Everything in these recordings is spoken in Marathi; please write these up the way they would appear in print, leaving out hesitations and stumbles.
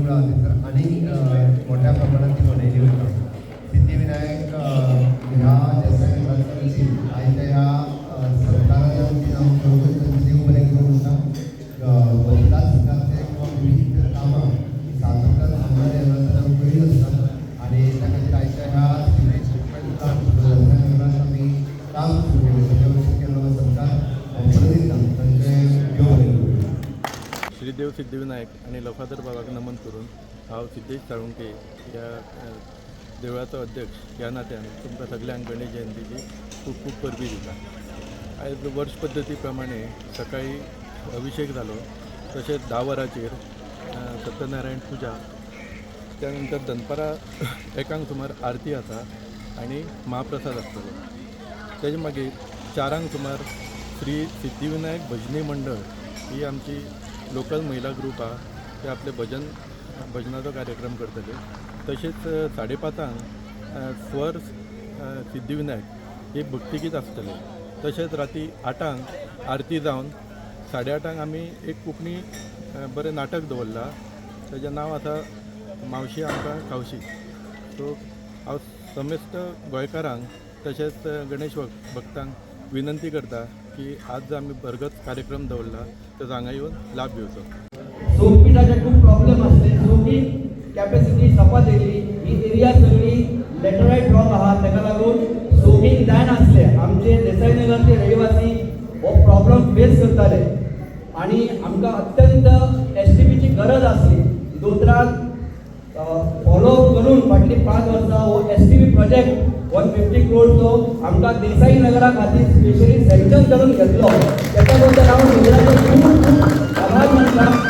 आणि मोठ्या प्रमाणात बनवली होती. सिद्धिविनायक ह्या जसं आईच्या ह्या सरकाराची नाव देवपर्यंत होता बदला सरकारचे किंवा विविध कामं सातत्यात थांबणारे उपयोगी असतात आणि त्या खातीर आयच्या ह्या मी काम सुरू केलं त्याच्यावर केलं सरकार प्रतिदिन त्यांचे घेऊन श्रीदेव सिद्धिविनायक आणि लफादर बाबाक नमन करून हांव सिद्धेश साळुंके ह्या देवळाचो अध्यक्ष ह्या नात्यान तुमकां सगळ्यांक गणेश जयंतीची खूब खूब परबी दिता. आयज वर्ष पद्दती प्रमाणे सकाळी अभिषेक जालो, तशेंच 10 वरांचेर सत्यनारायण पुजा, त्यानंतर दनपारां 1 सुमार आरती आसा आनी महाप्रसाद आसतलो. तेजे मागीर 4 सुमार श्री सिद्धिविनायक भजनी मंडळ ही आमची लोकल महिला ग्रूप आहा, ते आपले भजनाचो कार्यक्रम करतले. तशेंच 5:30 स्वर सिद्धिविनायक हे भक्तिगीत आसतले. तशेंच राती 8 आरती जावन 8:30 आमी एक कोंकणी बरें नाटक दवरलां, तेजें नांव आसा मावशी आमकां खावशी. सो हांव समेस्त गोंयकारांक तशेंच गणेश भक्तांक विनंती करता की आज आमी बरगत कार्यक्रम दवरला, तर हांगा येवन लाभ घेवचो. सोपीटाचे खूप प्रॉब्लेम असते. सोपी कॅपॅसिटी सपाट येयली. ही एरिया सगळी लॅटरायट रॉक आहा, ताका लागून सोबीक जायना असले. आमचे देसाईनगरचे रहिवासी हो प्रॉब्लेम फेस करताले आणि आमकां अत्यंत एसटीपीची गरज असली. दोतराक फॉलो करून फाटली 5 वर्सां हो एसटीपी प्रोजेक्ट 150 करोडचो आमकां देसाई नगरा खातीर स्पेशली सँक्शन करून घेतलो. त्याच्या बद्दल हांव गुजराती खूप आभार मानता.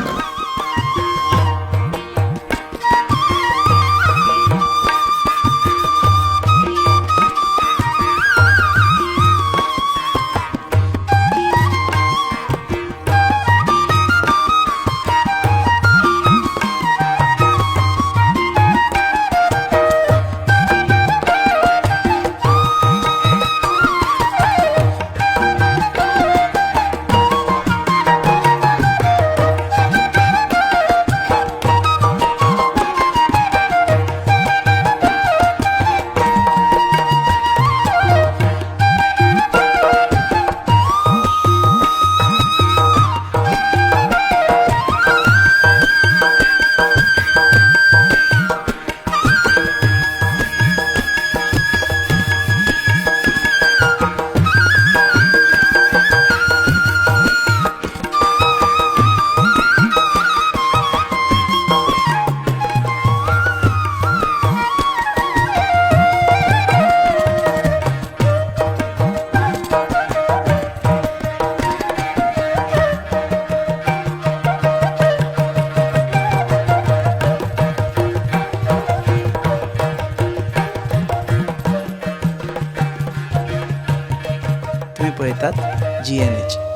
तुम्ही पळयतात GNH.